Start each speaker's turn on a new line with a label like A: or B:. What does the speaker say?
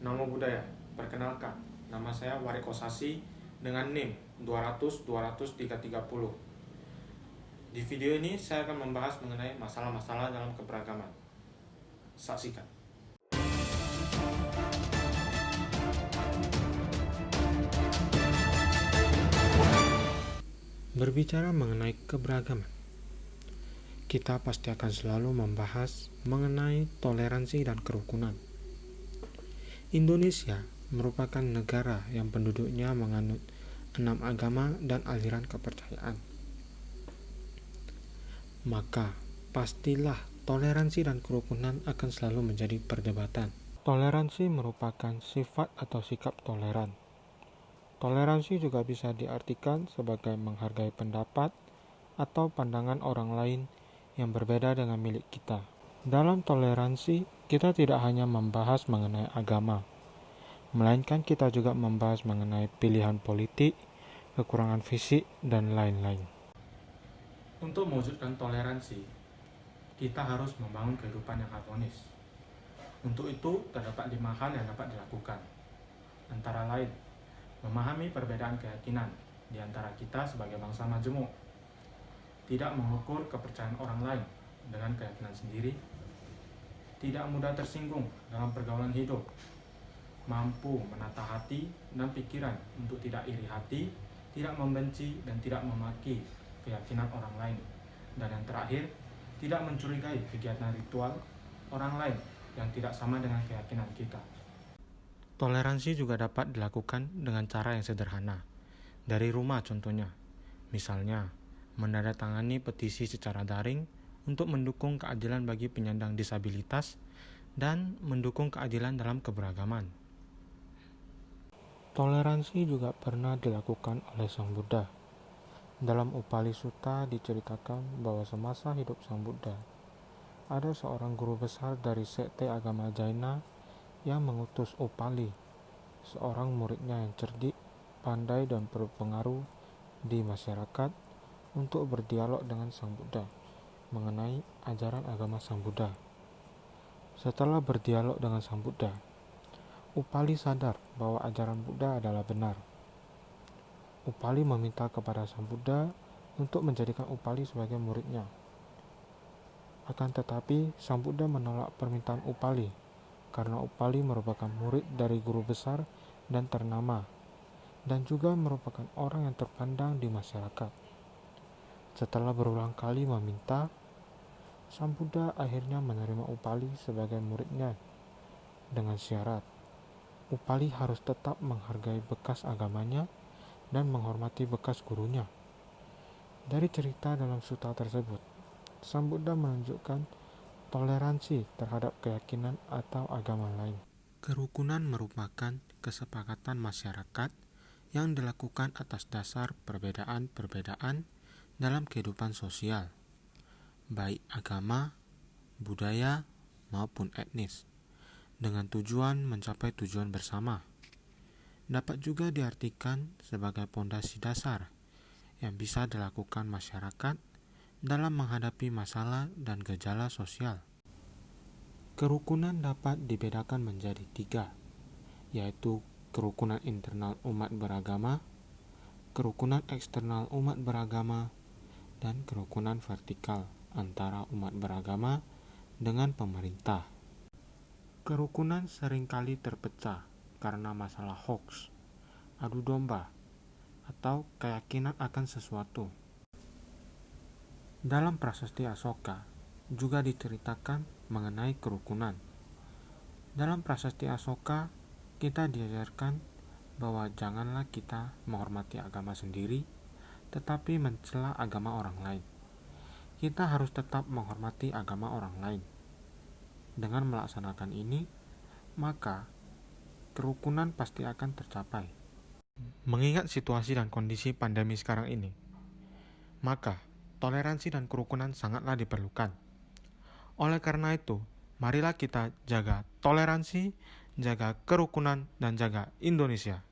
A: Namo Buddhaya. Perkenalkan, nama saya Wariko Sasi dengan NIM 200-200-330. Di video ini saya akan membahas mengenai masalah-masalah dalam keberagaman. Saksikan. Berbicara mengenai keberagaman, kita pasti akan selalu membahas mengenai toleransi dan kerukunan. Indonesia merupakan negara yang penduduknya menganut 6 agama dan aliran kepercayaan. Maka, pastilah toleransi dan kerukunan akan selalu menjadi perdebatan. Toleransi merupakan sifat atau sikap toleran. Toleransi juga bisa diartikan sebagai menghargai pendapat atau pandangan orang lain yang berbeda dengan milik kita. Dalam toleransi, kita tidak hanya membahas mengenai agama, melainkan kita juga membahas mengenai pilihan politik, kekurangan fisik, dan lain-lain. Untuk mewujudkan toleransi, kita harus membangun kehidupan yang harmonis. Untuk itu, terdapat 5 hal yang dapat dilakukan. Antara lain, memahami perbedaan keyakinan di antara kita sebagai bangsa majemuk, tidak mengukur kepercayaan orang lain dengan keyakinan sendiri, tidak mudah tersinggung dalam pergaulan hidup, mampu menata hati dan pikiran untuk tidak iri hati, tidak membenci dan tidak memaki keyakinan orang lain, dan yang terakhir, tidak mencurigai kegiatan ritual orang lain yang tidak sama dengan keyakinan kita. Toleransi juga dapat dilakukan dengan cara yang sederhana, dari rumah contohnya. Misalnya, menandatangani petisi secara daring untuk mendukung keadilan bagi penyandang disabilitas dan mendukung keadilan dalam keberagaman. Toleransi juga pernah dilakukan oleh Sang Buddha. Dalam Upali Sutta diceritakan bahwa semasa hidup Sang Buddha, ada seorang guru besar dari sekte agama Jaina yang mengutus Upali, seorang muridnya yang cerdik, pandai dan berpengaruh di masyarakat, untuk berdialog dengan Sang Buddha mengenai ajaran agama Sang Buddha. Setelah berdialog dengan Sang Buddha, Upali sadar bahwa ajaran Buddha adalah benar. Upali meminta kepada Sang Buddha untuk menjadikan Upali sebagai muridnya. Akan tetapi, Sang Buddha menolak permintaan Upali karena Upali merupakan murid dari guru besar dan ternama, dan juga merupakan orang yang terpandang di masyarakat. Setelah berulang kali meminta, Sang Buddha akhirnya menerima Upali sebagai muridnya dengan syarat Upali harus tetap menghargai bekas agamanya dan menghormati bekas gurunya. Dari cerita dalam sutta tersebut, Sang Buddha menunjukkan toleransi terhadap keyakinan atau agama lain. Kerukunan merupakan kesepakatan masyarakat yang dilakukan atas dasar perbedaan-perbedaan dalam kehidupan sosial, baik agama, budaya, maupun etnis, dengan tujuan mencapai tujuan bersama. Dapat juga diartikan sebagai pondasi dasar yang bisa dilakukan masyarakat dalam menghadapi masalah dan gejala sosial. Kerukunan dapat dibedakan menjadi 3, yaitu kerukunan internal umat beragama, kerukunan eksternal umat beragama, dan kerukunan vertikal antara umat beragama dengan pemerintah. Kerukunan seringkali terpecah karena masalah hoax, adu domba, atau keyakinan akan sesuatu. Dalam Prasasti Asoka juga diceritakan mengenai kerukunan. Dalam Prasasti Asoka, kita diajarkan bahwa janganlah kita menghormati agama sendiri, tetapi mencela agama orang lain. Kita harus tetap menghormati agama orang lain. Dengan melaksanakan ini, maka kerukunan pasti akan tercapai. Mengingat situasi dan kondisi pandemi sekarang ini, maka toleransi dan kerukunan sangatlah diperlukan. Oleh karena itu, marilah kita jaga toleransi, jaga kerukunan, dan jaga Indonesia.